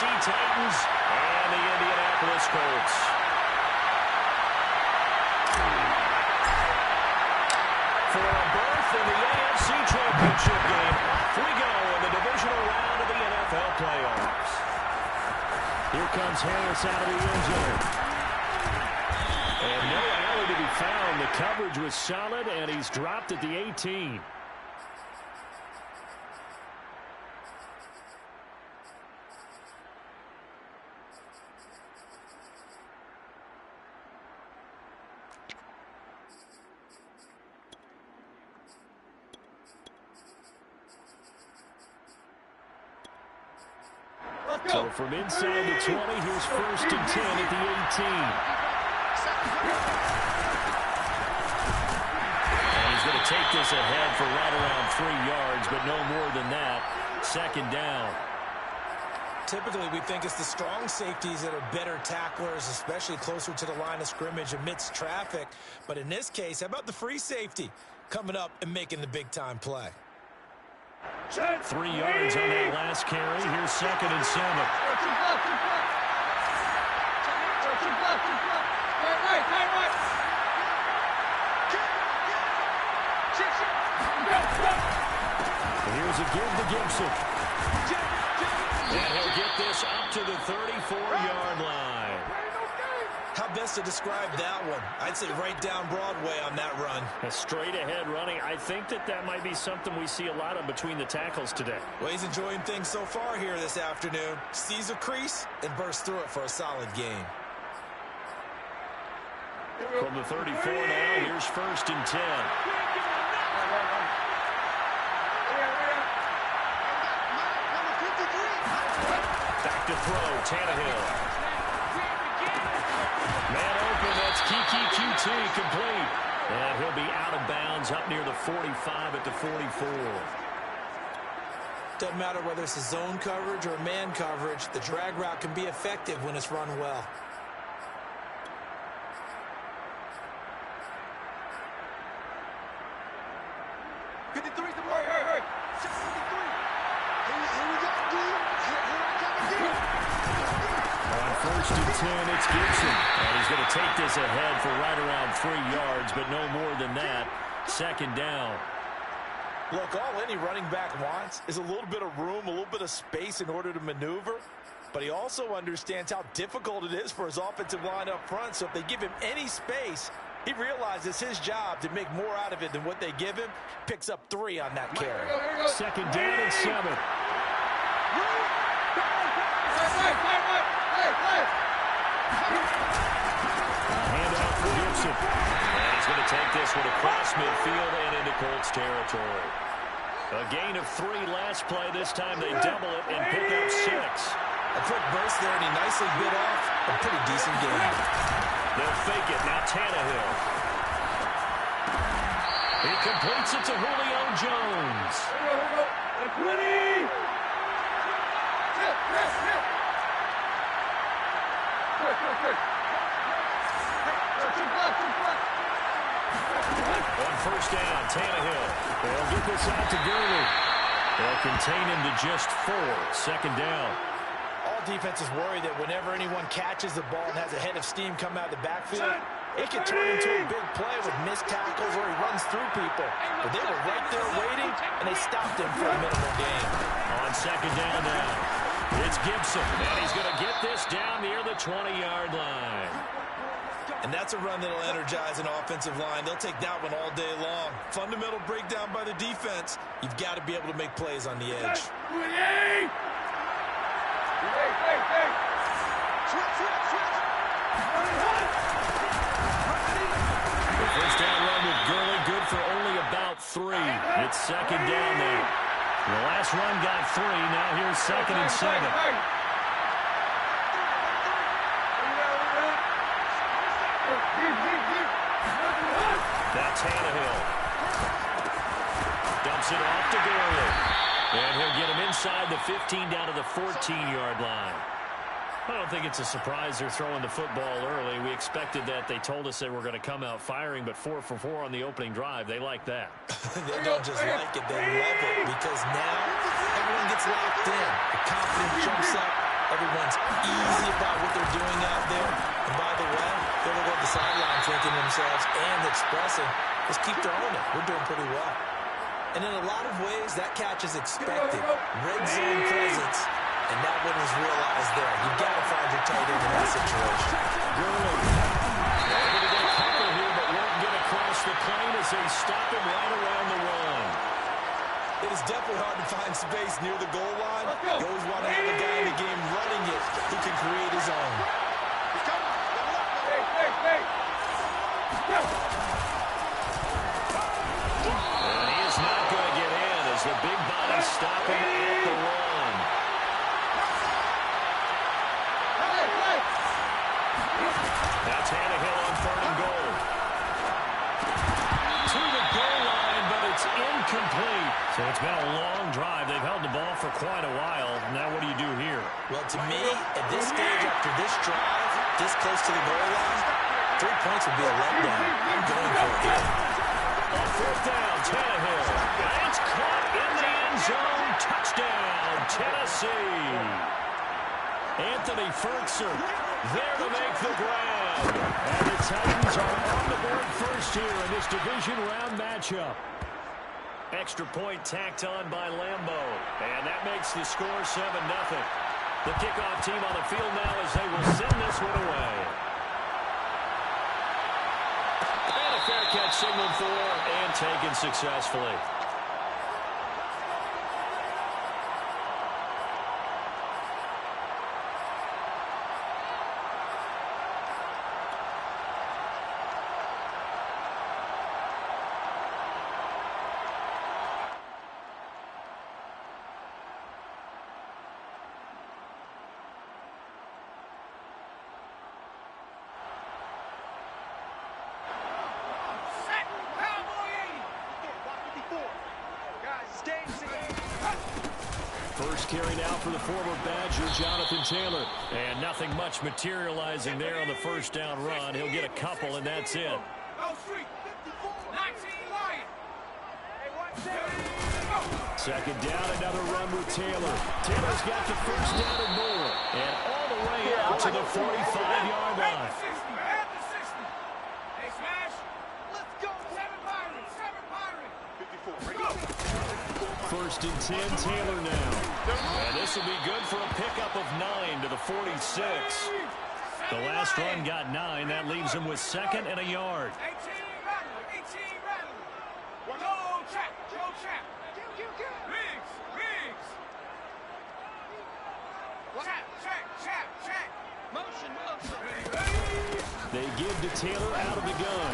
Tennessee Titans and the Indianapolis Colts. For a berth in the AFC Championship game, we go in the divisional round of the NFL playoffs. Here comes Harris out of the end zone. And no alley to be found. The coverage was solid, and he's dropped at the 18. So from inside the 20, here's 1st and 10 at the 18. And he's going to take this ahead for right around 3 yards, but no more than that. 2nd down. Typically, we think it's the strong safeties that are better tacklers, especially closer to the line of scrimmage amidst traffic. But in this case, how about the free safety coming up and making the big-time play? 3 yards on that last carry. Here's 2nd and 7. And here's a give to Gibson. And he'll get this up to the 34-yard line. How best to describe that one? I'd say right down Broadway on that run. A straight-ahead running. I think that might be something we see a lot of between the tackles today. Well, he's enjoying things so far here this afternoon. Sees a crease and bursts through it for a solid game. From the 34 now, here's 1st and 10. Back to throw, Tannehill. Man open, that's Kiki QT complete. And he'll be out of bounds up near the 45 at the 44. Doesn't matter whether it's a zone coverage or man coverage, the drag route can be effective when it's run well. It's Gibson, and he's going to take this ahead for right around 3 yards, but no more than that. 2nd down. Look, all any running back wants is a little bit of room, a little bit of space in order to maneuver, but he also understands how difficult it is for his offensive line up front, so if they give him any space, he realizes his job to make more out of it than what they give him. Picks up 3 on that carry. 2nd down and 7. Handout for Gibson. And he's going to take this one across midfield and into Colts territory. A gain of 3 last play. This time they double it and pick up 6. A quick burst there, and he nicely bit off a pretty decent game. They'll fake it. Now Tannehill. He completes it to Julio Jones. On 1st down, Tannehill. They'll get this out to Gurley. They'll contain him to just 4. 2nd down. All defenses worry that whenever anyone catches the ball and has a head of steam come out of the backfield, it can turn into a big play with missed tackles or he runs through people. But they were right there waiting, and they stopped him for a minimal gain. On 2nd down now, it's Gibson, and he's going to get this down near the 20-yard line. And that's a run that'll energize an offensive line. They'll take that one all day long. Fundamental breakdown by the defense. You've got to be able to make plays on the edge. The 1st down run with Gurley, good for only about 3. It's 2nd down now. The last run got 3. Now here's 2nd and 7. Now Tannehill dumps it off to Gurley. And he'll get him inside the 15 down to the 14-yard line. I don't think it's a surprise they're throwing the football early. We expected that. They told us they were going to come out firing, but 4 for 4 on the opening drive. They like that. They don't just like it. They love it because now everyone gets locked in. The confidence jumps up. Everyone themselves and expressing. Just keep throwing it. We're doing pretty well. And in a lot of ways, that catch is expected. Red zone presence, and that one was realized there. You've got to find your tight end in that situation. Gurley. Able to get a couple here, but won't get across the plane as they stop him right around the one. It is definitely hard to find space near the goal line. You always want to have a guy in the game running it who can create his own. And he is not going to get in as the big body stop him at the one. That's Tannehill on 3rd and goal. To the goal line, but it's incomplete. So it's been a long drive. They've held the ball for quite a while. Now what do you do here? Well, to me, at this stage after this drive, this close to the goal line, 3 points would be a letdown. I'm going for it here. On 4th down, Tannehill. And it's caught in the end zone. Touchdown, Tennessee. Anthony Fertzer there to make the grab. And the Titans are on the board first here in this division round matchup. Extra point tacked on by Lambeau. And that makes the score 7-0. The kickoff team on the field now as they will send this one away. And a fair catch signaled for and taken successfully. First carry now for the former Badger, Jonathan Taylor. And nothing much materializing there on the first down run. He'll get a couple, and that's it. Second down, another run with Taylor. Taylor's got the first down and more. And all the way out to the 45-yard line. First and 10, Taylor now. And this will be good for a pickup of 9 to the 46. The last run got 9. That leaves him with 2nd and a yard. They give to Taylor out of the gun.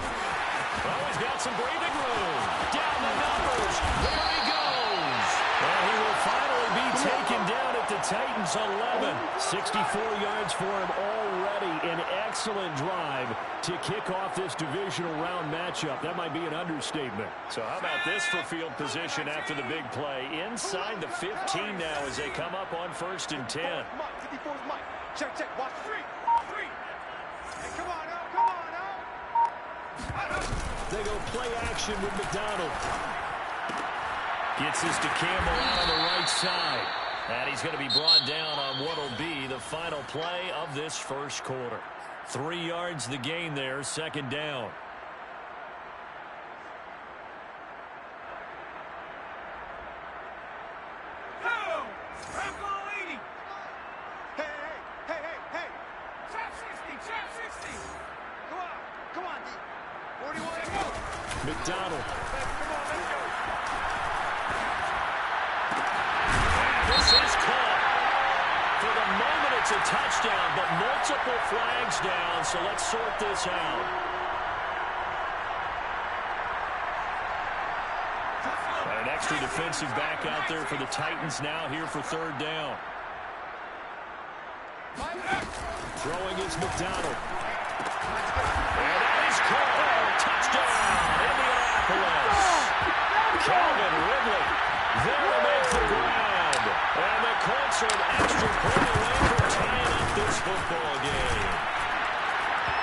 Oh, he's got some breathing room. Down the numbers. There he goes. And he will finally be taken down at the Titans 11. 64 yards for him already. An excellent drive to kick off this divisional round matchup. That might be an understatement. So how about this for field position after the big play? Inside the 15 now as they come up on 1st and 10. Check, check, watch. Three. Hey, come on, They go play action with McDonald. Gets this to Campbell out on the right side. And he's going to be brought down on what will be the final play of this first quarter. 3 yards the gain there, 2nd down. McDonald. This is caught. For the moment, it's a touchdown, but multiple flags down, so let's sort this out. An extra defensive back out there for the Titans now here for 3rd down. Throwing is McDonald. And that is caught. Touchdown, Indianapolis. Calvin Ridley there to make the grab. And the Colts are an extra point away from tying up this football game.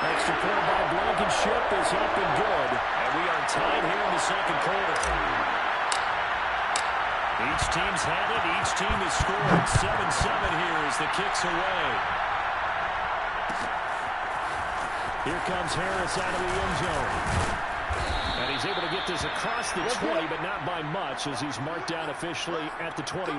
Extra point by Blankenship is up and good. And we are tied here in the 2nd quarter. Each team's had it. Each team has scored. 7-7 here as the kick's away. Here comes Harris out of the end zone. And he's able to get this across the 20, but not by much, as he's marked down officially at the 21.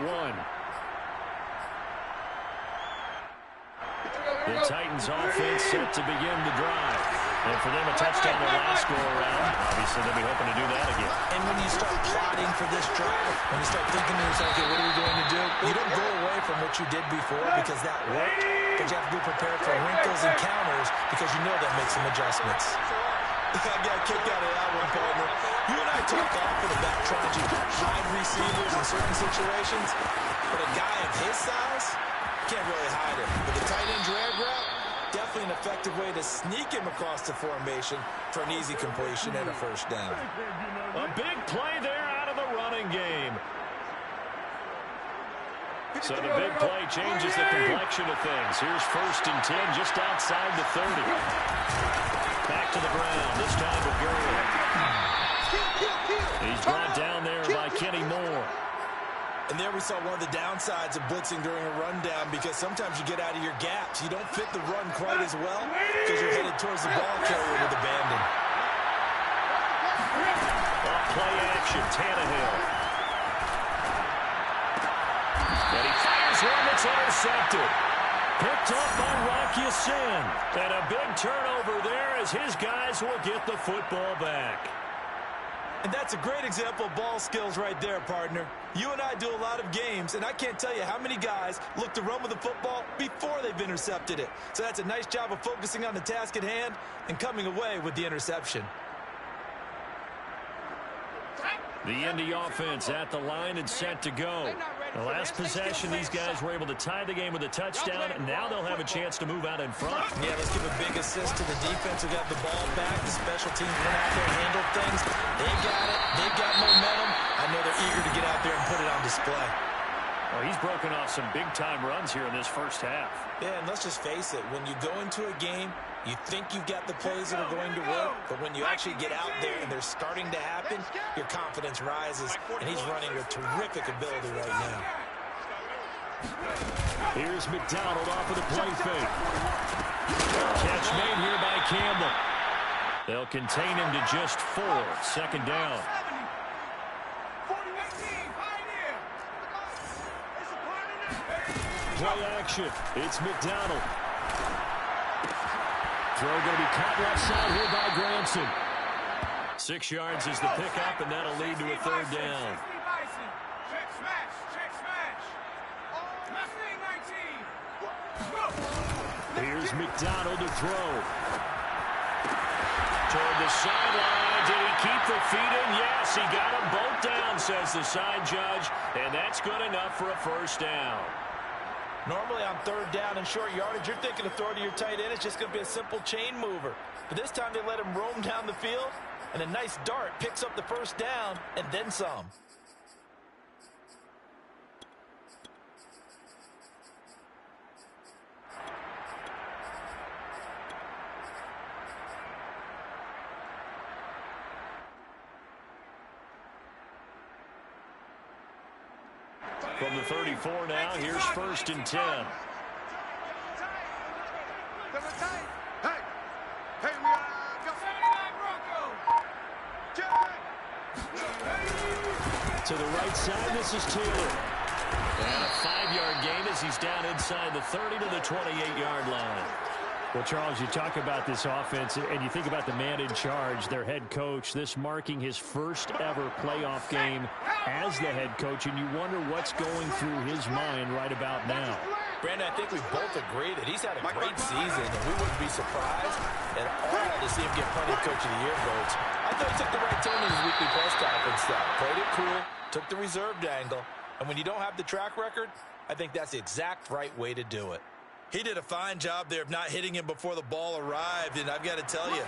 The Titans offense set to begin the drive. And for them, a touchdown their last go-around. Obviously, they'll be hoping to do that again. And when you start plotting for this drive, when you start thinking to yourself, okay, what are we going to do? You don't go away from what you did before because that worked. But you have to be prepared for wrinkles and counters because you know that makes some adjustments. I got kicked out of that one, partner. You and I talk often about trying to hide receivers in certain situations, but a guy of his size can't really hide it. With the tight end drag route, definitely an effective way to sneak him across the formation for an easy completion and a first down. A big play there out of the running game. So the big play changes the complexion of things. Here's 1st and 10 just outside the 30. Back to the ground, this time with Gurley. He's brought down there by Kenny Moore. And there we saw one of the downsides of blitzing during a rundown because sometimes you get out of your gaps. You don't fit the run quite as well because you're headed towards the ball carrier with abandon. Play action, Tannehill. And he fires one that's intercepted. Picked up by Rocky Sin. And a big turnover there as his guys will get the football back. And that's a great example of ball skills right there, partner. You and I do a lot of games, and I can't tell you how many guys look to run with the football before they've intercepted it. So that's a nice job of focusing on the task at hand and coming away with the interception. The Indy offense at the line and set to go. The last possession, these guys were able to tie the game with a touchdown, and now they'll have a chance to move out in front. Yeah, let's give a big assist to the defense who got the ball back. The special teams went out there and handled things. They got it. They've got momentum. I know they're eager to get out there and put it on display. Well, he's broken off some big-time runs here in this first half. Yeah, and let's just face it. When you go into a game, you think you've got the plays that are going to work, but when you actually get out there and they're starting to happen, your confidence rises, and he's running with terrific ability right now. Here's McDonald off of the play fake. Catch made here by Campbell. They'll contain him to just 4. 2nd down. Play action. It's McDonald. Throw going to be caught left side here by Granson. 6 yards is the pickup, and that'll lead to a 3rd down. Here's McDonald to throw. Toward the sideline. Did he keep the feet in? Yes, he got them both down, says the side judge, and that's good enough for a 1st down. Normally on 3rd down and short yardage, you're thinking of throwing to your tight end. It's just going to be a simple chain mover. But this time they let him roam down the field, and a nice dart picks up the 1st down and then some. From the 34 now, here's 1st and 10. To the right side, this is Taylor. And a 5-yard gain as he's down inside the 30 to the 28-yard line. Well, Charles, you talk about this offense, and you think about the man in charge, their head coach, this marking his first ever playoff game as the head coach, and you wonder what's going through his mind right about now. Brandon, I think we both agree that he's had a great season, and we wouldn't be surprised at all to see him get plenty of Coach of the Year votes. I thought he took the right tone in his weekly press conference, though. Played it cool, took the reserved angle, and when you don't have the track record, I think that's the exact right way to do it. He did a fine job there of not hitting him before the ball arrived, and I've got to tell you,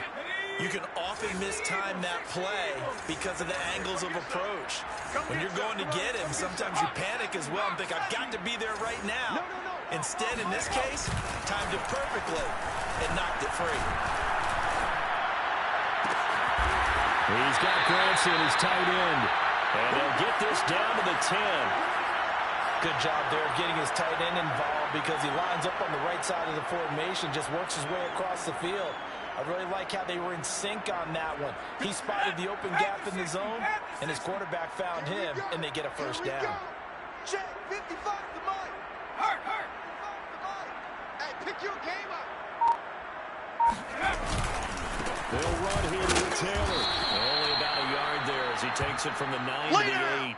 you can often mistime that play because of the angles of approach. When you're going to get him, sometimes you panic as well and think, I've got to be there right now. Instead, in this case, timed it perfectly and knocked it free. He's got Granson, his tight end, and they'll get this down to the 10. Good job there of getting his tight end involved because he lines up on the right side of the formation, just works his way across the field. I really like how they were in sync on that one. He spotted the open gap in the zone, and his quarterback found him, and they get a first down. Check, 55 to mine. Hurt. 55 to mine. Hey, pick your game up. They'll run here to Taylor. Only about a yard there as he takes it from the 9 to the 8.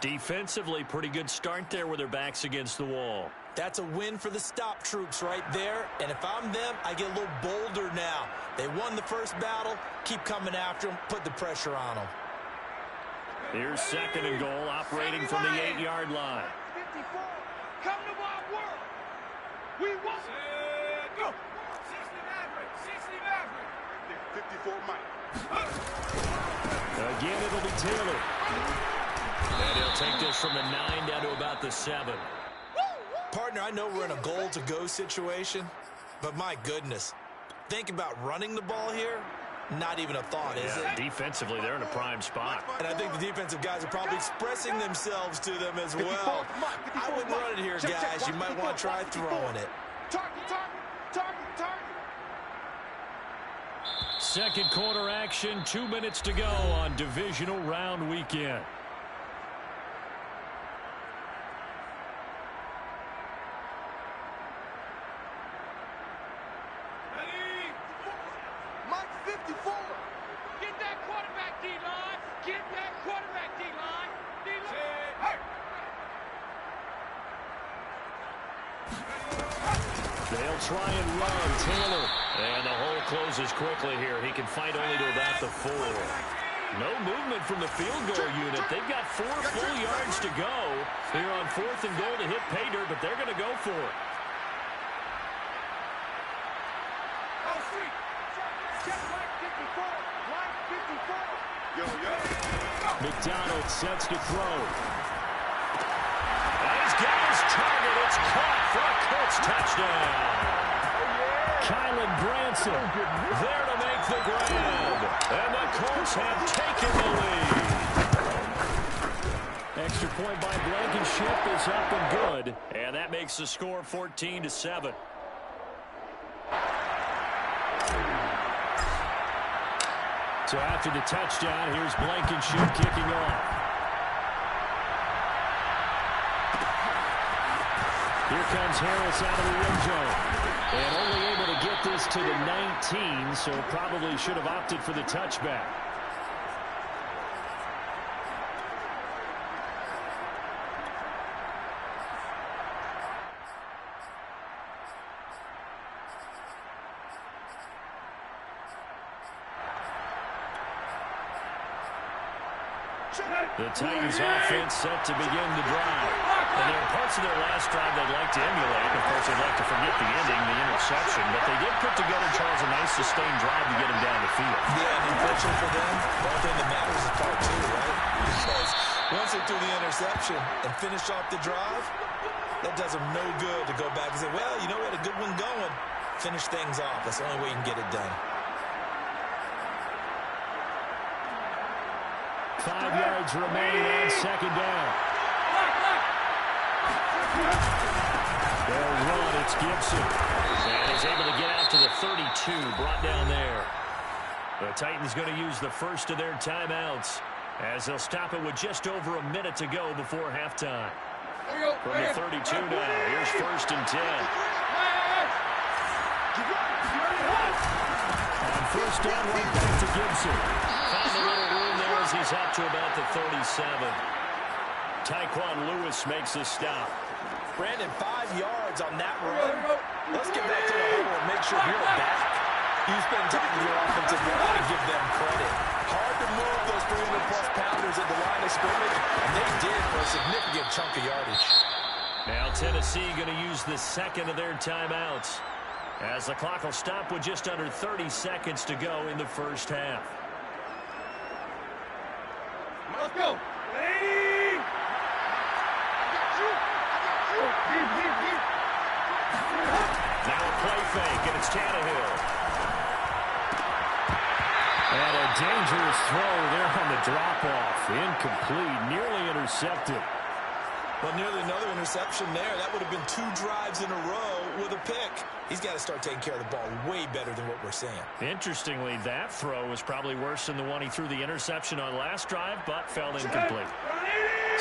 Defensively, pretty good start there with their backs against the wall. That's a win for the stop troops right there. And if I'm them, I get a little bolder now. They won the first battle. Keep coming after them. Put the pressure on them. Here's 2nd and goal, operating from the 8-yard line. 54. Come to my world. We won't. Go. 60 Maverick. 54 Mike. Again, it'll be Taylor. And he'll take this from the 9 down to about the 7. Partner, I know we're in a goal-to-go situation, but my goodness, think about running the ball here. Not even a thought, is it? Defensively, they're in a prime spot. And I think the defensive guys are probably expressing themselves to them as well. I wouldn't run it here, guys. You might want to try throwing it. Target. Second quarter action, 2 minutes to go on divisional round weekend. Mike 54. Get that quarterback, D-line. Get that quarterback, D-line. They'll try and run. Taylor. And the hole closes quickly here. He can fight only to about the 4. No movement from the field goal unit. They've got 4 full yards to go here on 4th and goal to hit pay dirt, but they're going to go for it. McDonald sets to throw. And he's got his target. It's caught for a Colts touchdown. Kylan Branson there to make the grab. And the Colts have taken the lead. Extra point by Blankenship is up and good. And that makes the score 14-7. So after the touchdown, here's Blankenship kicking off. Here comes Harris out of the end zone. And only able to get this to the 19, so probably should have opted for the touchback. The Titans offense set to begin the drive. And there are parts of their last drive they'd like to emulate. Of course, they'd like to forget the ending, the interception. But they did put together, Charles, a nice sustained drive to get him down the field. Yeah, and unfortunately for them, the only thing that matters is part 2, right? Because once they threw the interception and finished off the drive, that does them no good to go back and say, well, you know, we had a good one going. Finish things off. That's the only way you can get it done. 5 yards remain on 2nd down. They'll run. It's Gibson. And he's able to get out to the 32, brought down there. The Titans going to use the first of their timeouts as they'll stop it with just over a minute to go before halftime. From the 32 now, here's 1st and 10. On 1st down, right back to Gibson. Found a little room there as he's up to about the 37. Tyquan Lewis makes the stop. Brandon, 5 yards on that run. Let's get back to the huddle and make sure you're back. You spend time with your offensive line and give them credit. Hard to move those 300-plus pounders at the line of scrimmage, and they did for a significant chunk of yardage. Now Tennessee going to use the 2nd of their timeouts as the clock will stop with just under 30 seconds to go in the first half. Let's go. Now a play fake, and it's Tannehill. And a dangerous throw there on the drop-off. Incomplete, nearly intercepted. Well, nearly another interception there. That would have been 2 drives in a row with a pick. He's got to start taking care of the ball way better than what we're seeing. Interestingly, that throw was probably worse than the one he threw the interception on last drive, but fell incomplete.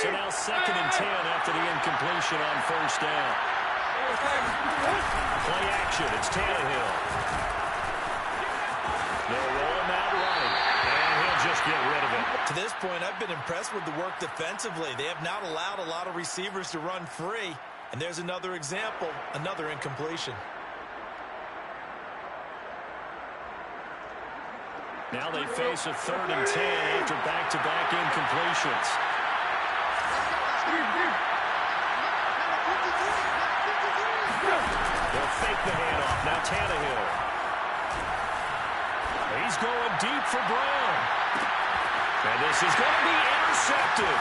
So now 2nd and 10 after the incompletion on 1st down. Play action. It's Tannehill. They'll roll him out right, and he'll just get rid of it. To this point, I've been impressed with the work defensively. They have not allowed a lot of receivers to run free. And there's another example, another incompletion. Now they face a 3rd and 10 after back-to-back incompletions. They'll fake the handoff. Now Tannehill. He's going deep for Brown. And this is going to be intercepted.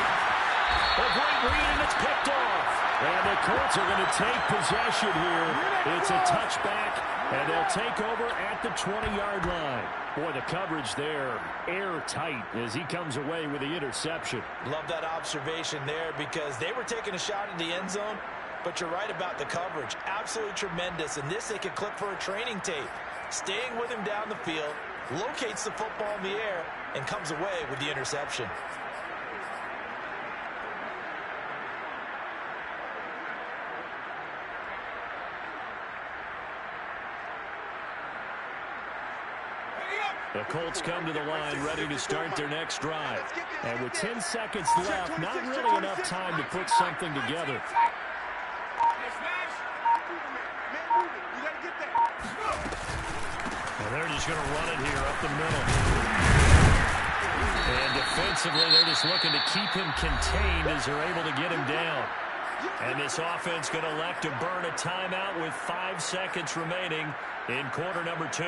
A great read, and it's picked off. And the Colts are going to take possession here. It's a touchback, and they'll take over at the 20-yard line. Boy, the coverage there, airtight as he comes away with the interception. Love that observation there because they were taking a shot in the end zone, but you're right about the coverage. Absolutely tremendous. And this they could clip for a training tape. Staying with him down the field, locates the football in the air, and comes away with the interception. The Colts come to the line ready to start their next drive. And with 10 seconds left, not really enough time to put something together. And they're just going to run it here up the middle. And defensively, they're just looking to keep him contained as they're able to get him down. And this offense going to elect to burn a timeout with 5 seconds remaining in quarter number 2.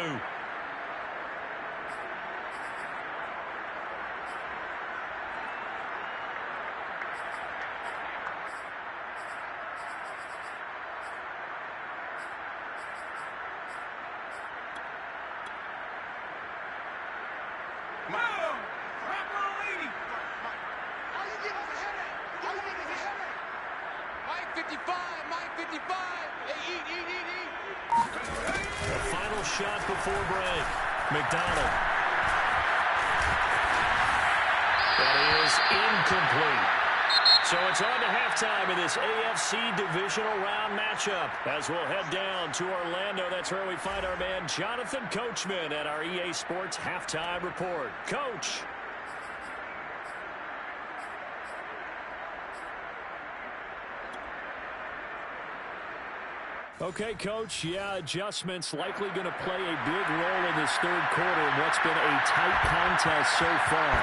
Shot before break. McDonald. That is incomplete. So it's on to halftime in this AFC divisional round matchup. As we'll head down to Orlando, that's where we find our man Jonathan Coachman at our EA Sports Halftime Report. Coach. Okay, Coach, adjustments likely going to play a big role in this 3rd quarter in what's been a tight contest so far.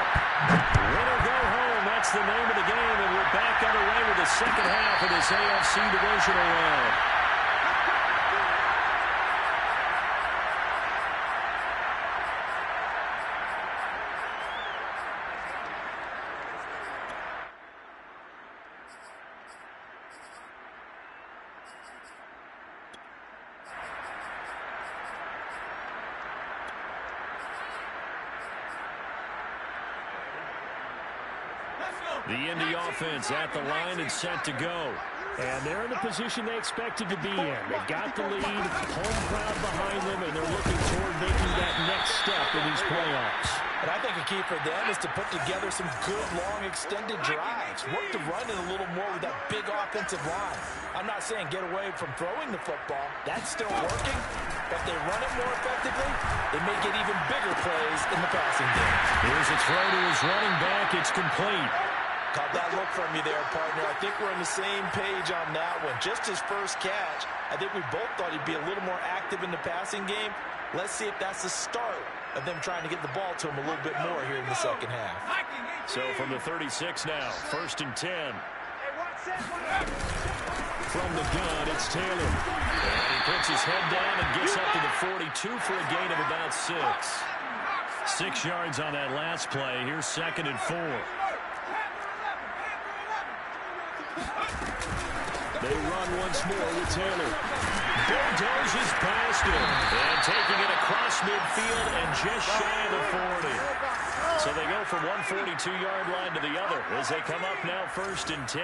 Win or go home, that's the name of the game, and we're back underway with the 2nd half of this AFC divisional round. The Indy offense at the line and set to go. And they're in the position they expected to be in. They've got the lead, home crowd behind them, and they're looking toward making that next step in these playoffs. And I think a key for them is to put together some good, long, extended drives. Work the run in a little more with that big offensive line. I'm not saying get away from throwing the football. That's still working. But if they run it more effectively, they may get even bigger plays in the passing game. Here's a throw to his running back. It's complete. Caught that look from you there, partner. I think we're on the same page on that one. Just his first catch, I think we both thought he'd be a little more active in the passing game. Let's see if that's the start of them trying to get the ball to him a little bit more here in the 2nd half. So from the 36 now, 1st and 10. From the gun, it's Taylor. And he puts his head down and gets up to the 42 for a gain of about 6. 6 yards on that last play. Here's 2nd and 4. They run once more with Taylor. Bulldozes past him. And taking it across midfield and just shy of the 40. So they go from one 42-yard line to the other as they come up now 1st and 10.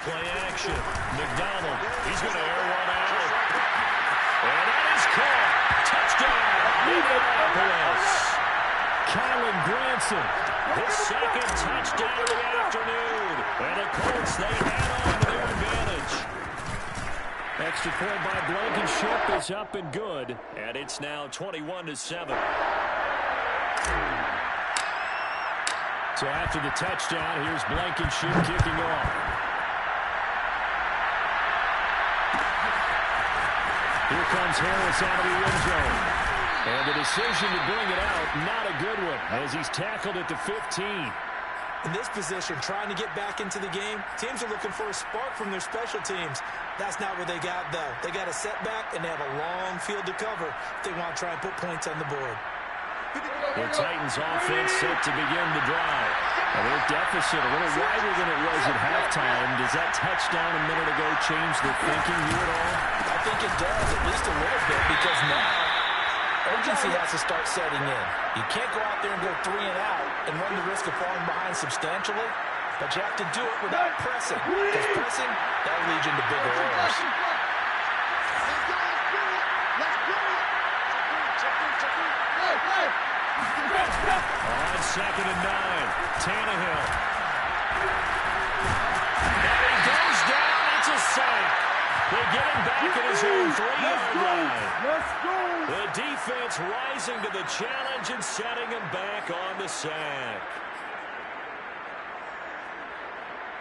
Play action. McDonald. He's going to air one out. And that is caught. Touchdown. Indianapolis. Kylan Granson. His second touchdown of the afternoon. And the Colts, they add on to their advantage. Extra point by Blankenship is up and good. And it's now 21-7. So after the touchdown, here's Blankenship kicking off. Here comes Harris out of the end zone. And the decision to bring it out, not a good one, as he's tackled at the 15. In this position, trying to get back into the game, teams are looking for a spark from their special teams. That's not what they got, though. They got a setback, and they have a long field to cover if they want to try and put points on the board. The Titans offense set to begin the drive. And their deficit a little wider than it was at halftime. Does that touchdown a minute ago change their thinking here at all? I think it does, at least a little bit, because now urgency has to start setting in. You can't go out there and go 3 and out and run the risk of falling behind substantially, but you have to do it without pressing. Because pressing, that'll lead you into bigger errors. On 2nd and 9, Tannehill. And he goes down. It's a sack. They get him back at his own 3-yard line. The defense rising to the challenge and setting him back on the sack.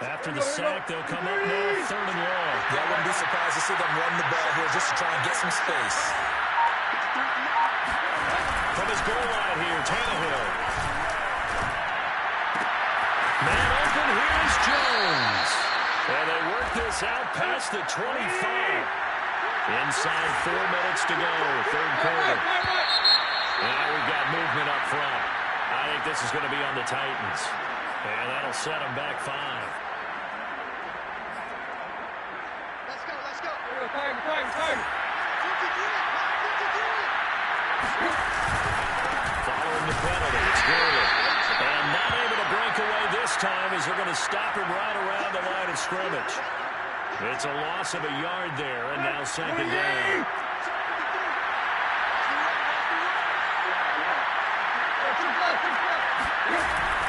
After the sack, they'll come up now 3rd and long. Yeah, I wouldn't be surprised to see them run the ball here just to try and get some space. From his goal line here, Tannehill. Man open, here's Jones. And they work this out past the 25. Inside 4 minutes to go, 3rd quarter. Now we've got movement up front. I think this is going to be on the Titans. And that'll set them back 5. Let's go. Following the penalty, it's Gurley. And not able to break away this time as they're going to stop him right around the line of scrimmage. It's a loss of a yard there, and now 2nd down.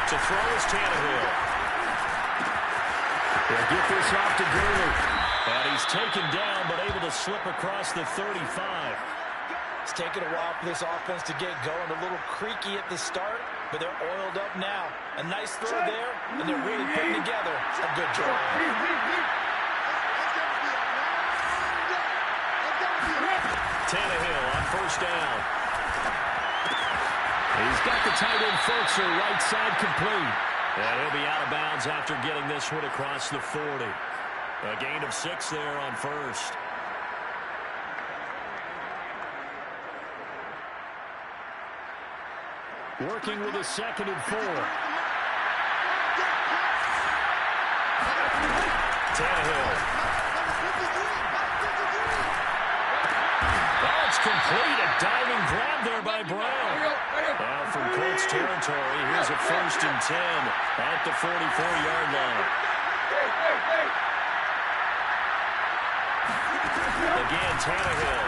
To throw is Tannehill. They'll get this off to Gurley. And he's taken down, but able to slip across the 35. It's taken a while for this offense to get going. A little creaky at the start, but they're oiled up now. A nice throw there, and they're really putting together a good drive. Tannehill on 1st down. He's got the tight end Fultz right side complete. And he'll be out of bounds after getting this one across the 40. A gain of 6 there on 1st. Working with a 2nd and 4. Tannehill. Oh, it's complete. A diving grab there by Brown. Now from Colts territory, here's a 1st and 10 at the 44-yard line. Again, Tannehill.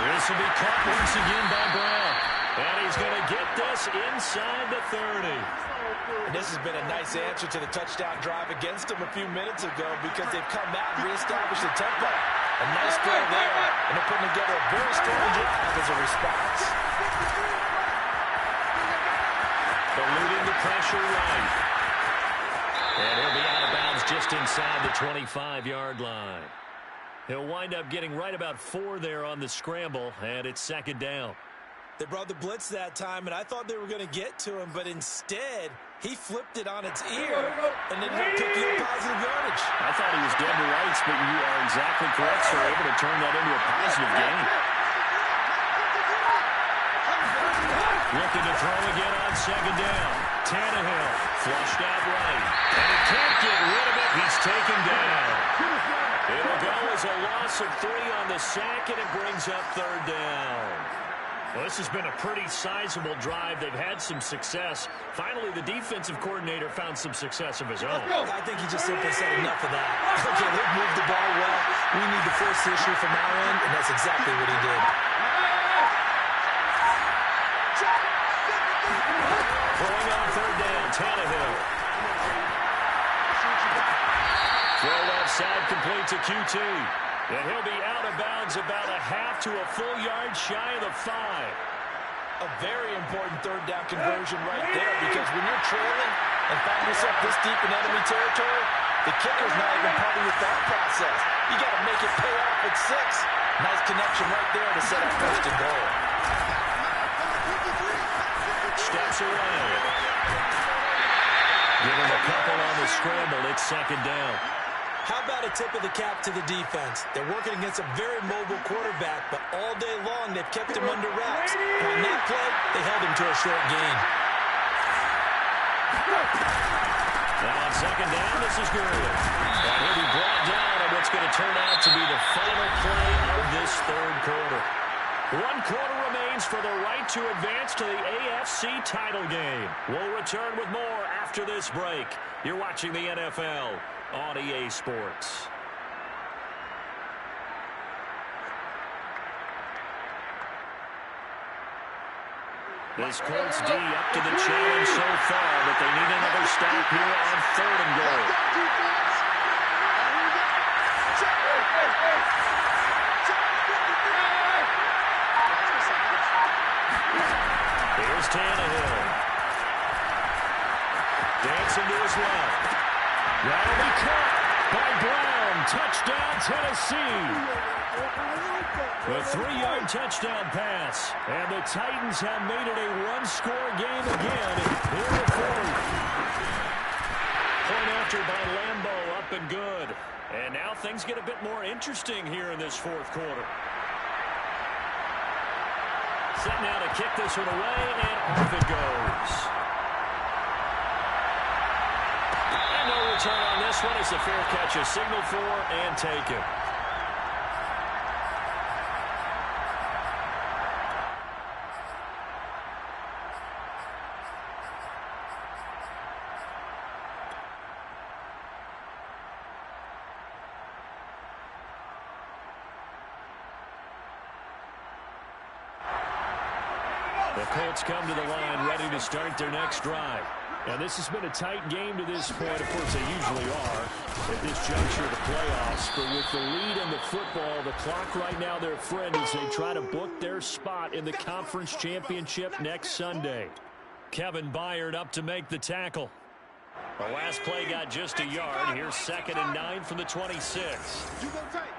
This will be caught once again by Brown. And he's going to get this inside the 30. And this has been a nice answer to the touchdown drive against them a few minutes ago because they've come out and reestablished the tempo. A nice throw there, and they're putting together a very strong drive as a response. Eluding the pressure right. And he'll be out of bounds just inside the 25-yard line. He'll wind up getting right about 4 there on the scramble, and it's 2nd down. They brought the blitz that time, and I thought they were going to get to him, but instead, he flipped it on its ear and ended up picking up positive yardage. I thought he was dead to rights, but you are exactly correct, sir. Able to turn that into a positive gain. Looking to throw again on 2nd down. Tannehill flushed out right. And he can't get rid of it. He's taken down. It'll go as a loss of 3 on the sack, and it brings up 3rd down. Well, this has been a pretty sizable drive. They've had some success. Finally, the defensive coordinator found some success of his own. I think he just simply said enough of that. Okay, they've moved the ball well. We need to force the issue from our end, and that's exactly what he did. Throwing on third down, Tannehill. Throw left side complete to QT. And he'll be out of bounds about a half to a full yard shy of the 5. A very important third down conversion right there, because when you're trailing and find yourself this deep in enemy territory, the kicker's not even part of your thought process. You got to make it pay off at 6. Nice connection right there to set up first and goal. Steps away. Give him a couple on the scramble. It's second down. How about a tip of the cap to the defense? They're working against a very mobile quarterback, but all day long they've kept him under wraps. And on that play, they held him to a short gain. Now on second down, this is Gurley. And he'll be brought down on what's going to turn out to be the final play of this third quarter. 1 quarter remains for the right to advance to the AFC title game. We'll return with more after this break. You're watching the NFL on EA Sports. This Colts D up to the challenge so far, but they need another stop here on third and goal. Here's Tannehill. Dancing to his left. That'll be caught by Brown. Touchdown, Tennessee. A 3-yard touchdown pass. And the Titans have made it a one-score game again here in the fourth. Point after by Lambeau, up and good. And now things get a bit more interesting here in this fourth quarter. Set now to kick this one away, and off it goes. And no return on this one as the fair catch is signaled for and taken. The Colts come to the line ready to start their next drive. And this has been a tight game to this point. Of course, they usually are at this juncture of the playoffs. But with the lead in the football, the clock right now their friend as they try to book their spot in the conference championship next Sunday. Kevin Byard up to make the tackle. The last play got just a yard. Here's 2nd and 9 from the 26. You go tight.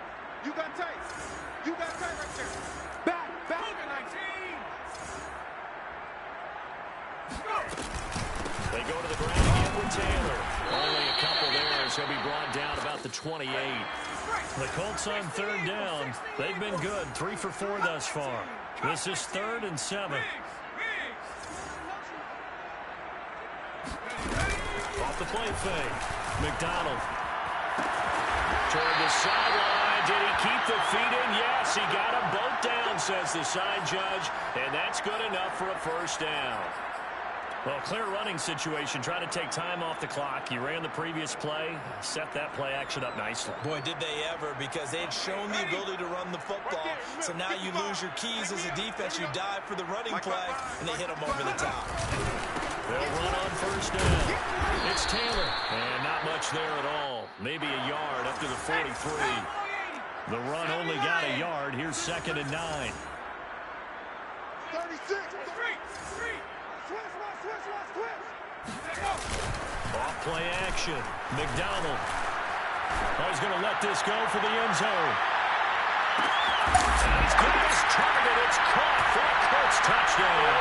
You got tight. You got tight right there. Back. 19. They go to the ground again with Taylor. Only a couple there as he'll be brought down about the 28. The Colts on third down. They've been good. 3 for 4 thus far. This is 3rd and 7. Off the play fake. McDonald. Toward the sideline. Did he keep the feet in? Yes, he got them both down, says the side judge. And that's good enough for a first down. Well, clear running situation, trying to take time off the clock. He ran the previous play, set that play action up nicely. Boy, did they ever, because they had shown the ability to run the football. So now you lose your keys as a defense. You dive for the running play, and they hit them over the top. They'll run on first down. It's Taylor, and not much there at all. Maybe a yard up to the 43. The run only got a yard. Here's 2nd and 9. 36. Off play action. McDonald. Oh, he's going to let this go for the end zone. And he's got his target. It's caught for a Colts touchdown.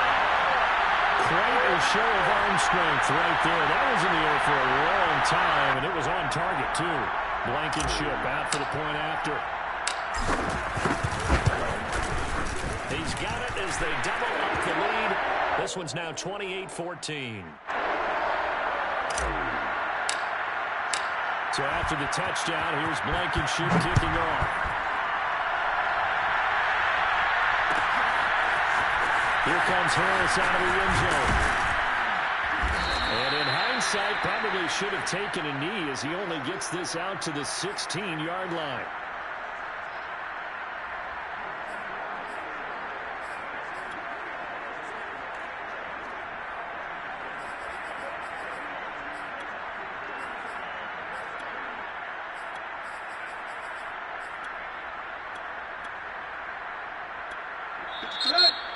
Quite a show of arm strength right there. That was in the air for a long time, and it was on target, too. Blankenship out for the point after. He's got it as they double up the lead. This one's now 28-14. So after the touchdown, here's Blankenship kicking off. Here comes Harris out of the end zone. And in hindsight, probably should have taken a knee as he only gets this out to the 16-yard line.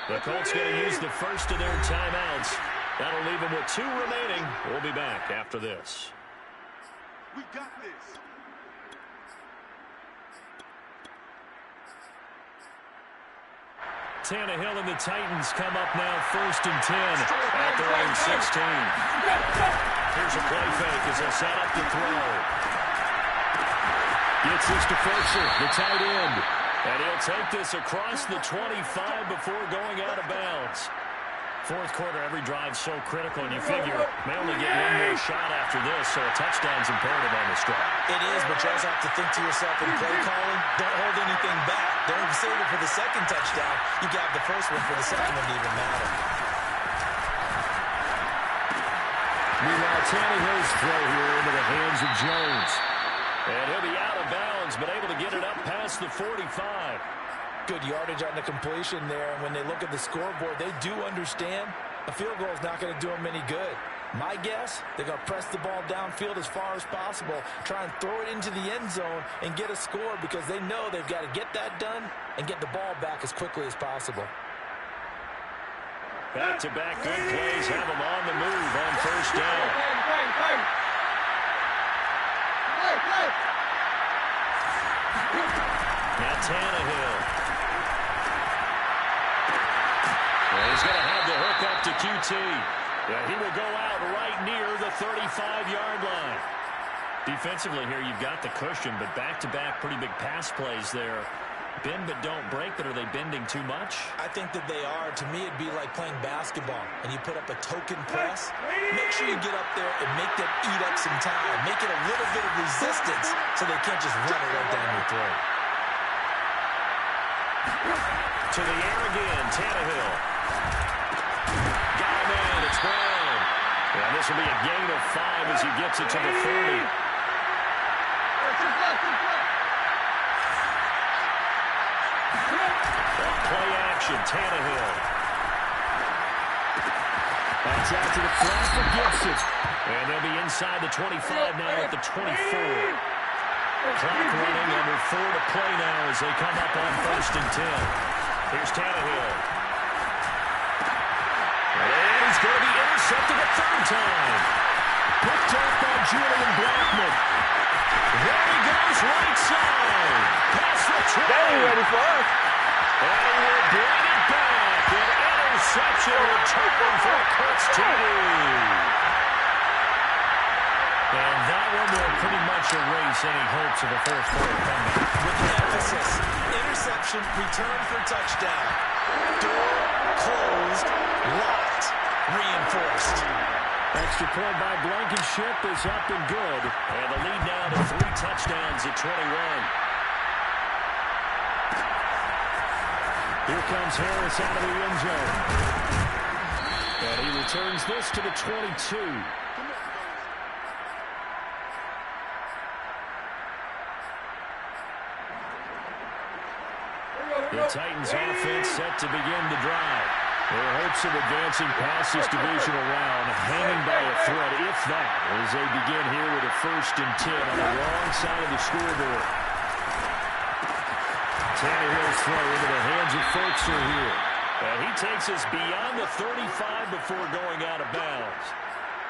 The Colts going to use the first of their timeouts. That'll leave them with 2 remaining. We'll be back after this. We got this. Tannehill and the Titans come up now 1st and 10 at their own 16. Here's a play fake as they set up the throw. Gets this to Firkser, the tight end. And he'll take this across the 25 before going out of bounds. 4th quarter, every drive so critical, and you figure may only get one more shot after this, so a touchdown's imperative on this drive. It is, but you also have to think to yourself in play calling, don't hold anything back. Don't save it for the second touchdown. You got the first one for the second one to even matter. Meanwhile, Tannehill's throw here into the hands of Jones. And he'll be out of bounds, but able to get it up past the 45. Good yardage on the completion there, and when they look at the scoreboard, they do understand a field goal is not going to do them any good. My guess, they're going to press the ball downfield as far as possible, try and throw it into the end zone and get a score because they know they've got to get that done and get the ball back as quickly as possible. Back-to-back good plays have them on the move on 1st down. Now Tannehill. Well, he's going to have the hook up to QT. Yeah, he will go out right near the 35-yard line. Defensively here, you've got the cushion, but back-to-back pretty big pass plays there. Bend but don't break, but are they bending too much? I think that they are. To me, it'd be like playing basketball, and you put up a token press. Make sure you get up there and make them eat up some time. Make it a little bit of resistance so they can't just run it right down your throat. To the air again, Tannehill. Got him in, it's Brown. And this will be a gain of 5 as he gets it to the 30. Play action, Tannehill. That's out to the flat for Gibson. And they'll be inside the 25 now at the 24. Clock running, under 4 to play now as they come up on 1st and 10. Here's Tannehill. And he's going to be intercepted a 3rd time. Picked up by Julian Blackmon. There he goes, right side. Pass the 20. They ain't ready for us. And he will bring it back. An interception return for Colts TD. And that one will pretty much erase any hopes of a 4th quarter comeback. With an emphasis, interception, return for touchdown. Door closed, locked, reinforced. Extra point by Blankenship is up and good. And the lead now to 3 touchdowns at 21. Here comes Harris out of the end zone. And he returns this to the 22. The Titans offense set to begin the drive. Their hopes of advancing past this divisional round hanging by a thread, if that, as they begin here with a 1st and 10 on the wrong side of the scoreboard. Tannehill's throw into the hands of Firkser here. And he takes us beyond the 35 before going out of bounds.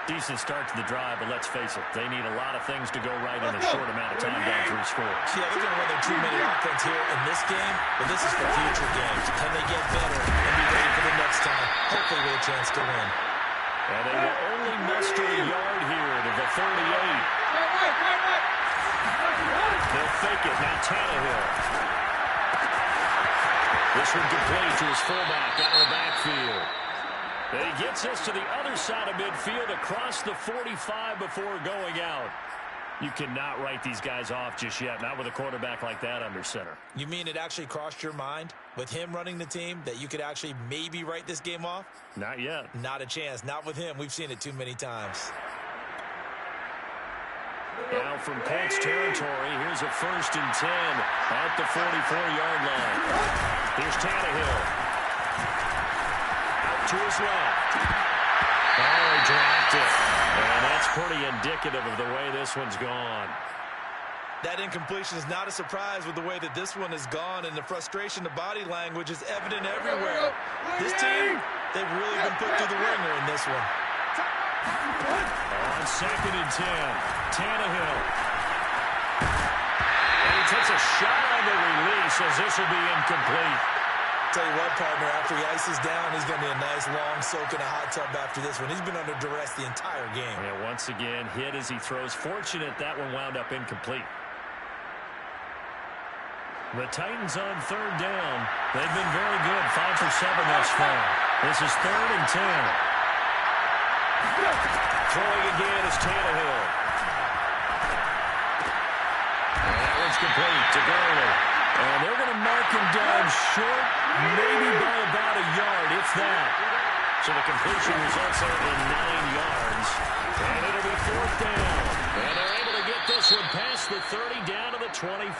Decent start to the drive, but let's face it, they need a lot of things to go right in a short amount of time, down 3 scores. Yeah, they're going to run their 2-minute offense here in this game, but this is for future games. Can they get better and be ready for the next time? Hopefully with a chance to win. And they will only muster a yard here to the 38. They'll fake it, now Tannehill. This one complete to his fullback out of the backfield. And he gets us to the other side of midfield across the 45 before going out. You cannot write these guys off just yet, not with a quarterback like that under center. You mean it actually crossed your mind with him running the team that you could actually maybe write this game off? Not yet. Not a chance. Not with him. We've seen it too many times. Now from Colts territory, here's a 1st and 10 at the 44-yard line. Here's Tannehill. Out to his left. Oh, he dropped it. And that's pretty indicative of the way this one's gone. That incompletion is not a surprise with the way that this one has gone, and the frustration, the body language is evident everywhere. This team, they've really been put through the ringer in this one. On 2nd and 10, Tannehill. And he takes a shot on the release as this will be incomplete. Tell you what, partner, after he ices down, he's going to be a nice long soak in a hot tub after this one. He's been under duress the entire game. Yeah, once again, hit as he throws. Fortunate that one wound up incomplete. The Titans on 3rd down. They've been very good, 5 for 7 thus far. This is 3rd and 10. Throwing again is Tannehill. And that one's complete to Gurley. And they're going to mark him down short, maybe by about a yard, if that. So the completion results there in 9 yards. And it'll be 4th down. And they're able to get this one past the 30 down to the 25.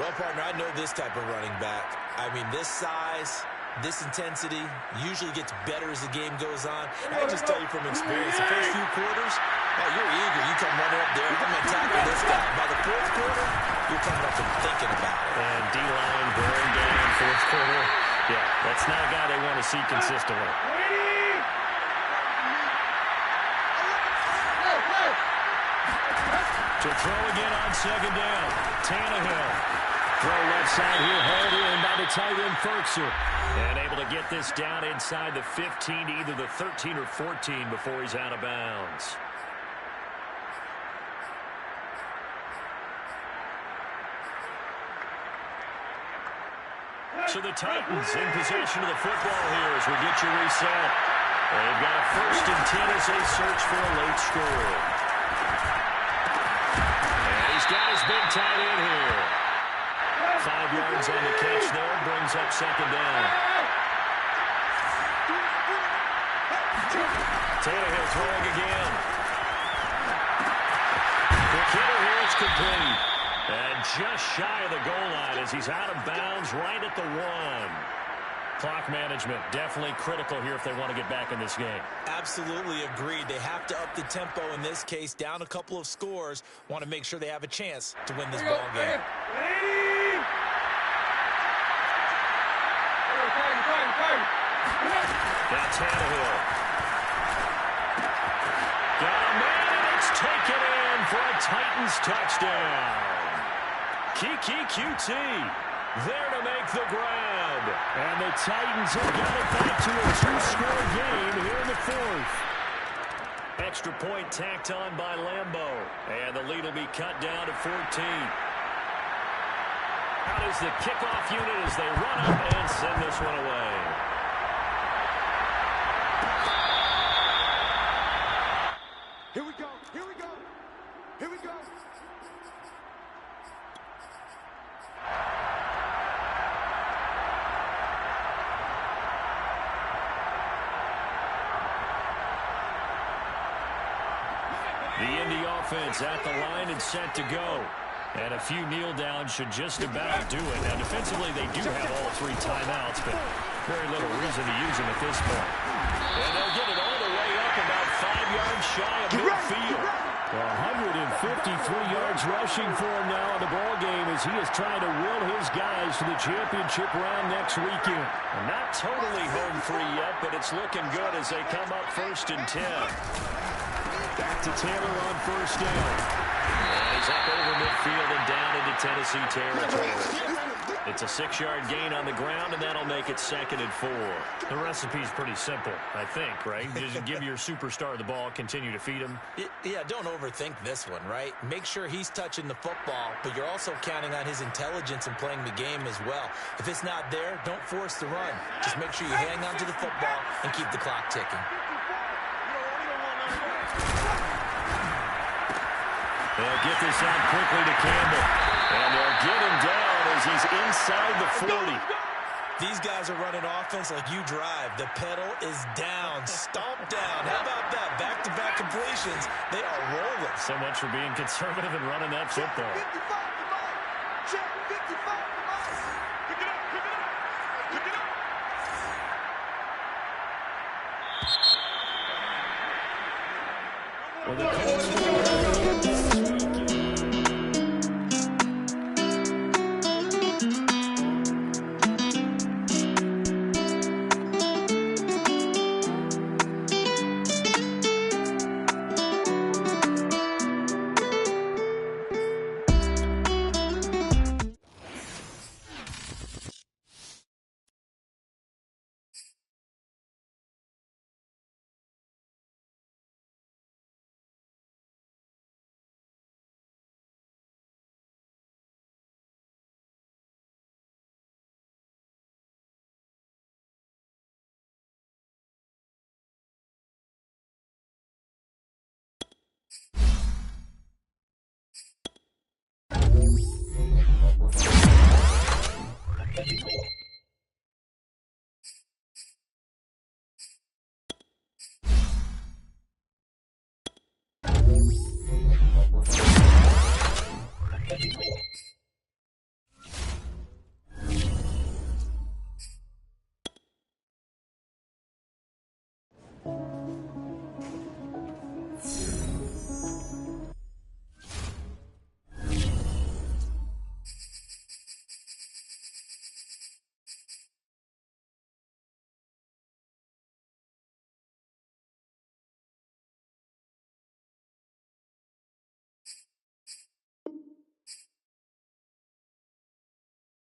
Well, partner, I know this type of running back. I mean, this size, this intensity usually gets better as the game goes on. I can just tell you from experience, the first few quarters, oh, you're eager. You come running up there. I'm going to tackle this guy. By the 4th quarter, you're coming up and thinking about it. And D-line wearing down in 4th quarter. Yeah, that's not a guy they want to see consistently. To throw again on 2nd down. Tannehill. Throw left side here, hauled in by the tight end Ferkser. And able to get this down inside the 15 to either the 13 or 14 before he's out of bounds. So the Titans in possession of the football here as we get you reset. They've got a 1st and 10 as they search for a late score. And he's got his big tight end here. 5 yards on the catch there, brings up 2nd down. Tannehill throwing again. Quick hitter here, it's complete. And just shy of the goal line as he's out of bounds right at the 1. Clock management definitely critical here if they want to get back in this game. Absolutely agreed. They have to up the tempo in this case, down a couple of scores. Want to make sure they have a chance to win this ball game. Now Tannehill. Got a man, and it's taken in for a Titans touchdown. Kiki QT there to make the grab. And the Titans have got it back to a 2-score game here in the 4th. Extra point tacked on by Lambeau. And the lead will be cut down to 14. Out is the kickoff unit as they run up and send this one away. Here we go. Here we go. Here we go. The Indy offense at the line and set to go. And a few kneel downs should just about do it. Now, defensively, they do have all 3 timeouts, but very little reason to use them at this point. And they'll get it all the way up about 5 yards shy of midfield. 153 yards rushing for him now in the ball game as he is trying to will his guys to the championship round next weekend. And not totally home free yet, but it's looking good as they come up 1st and 10. Back to Taylor on 1st down. And he's up over midfield and down into Tennessee territory. It's a 6-yard gain on the ground, and that'll make it 2nd and 4. The recipe's pretty simple, I think, right? Just give your superstar the ball, continue to feed him. Yeah, don't overthink this one, right? Make sure he's touching the football, but you're also counting on his intelligence in playing the game as well. If it's not there, don't force the run. Just make sure you hang on to the football and keep the clock ticking. They'll get this out quickly to Campbell. And they'll get him down as he's inside the 40. These guys are running offense like you drive. The pedal is down, stomp down. How about that? Back-to-back completions. They are rolling. So much for being conservative and running that football. Check 55 to Mike. Pick it up, pick it up, pick it up. Well, the Colts will go this weekend.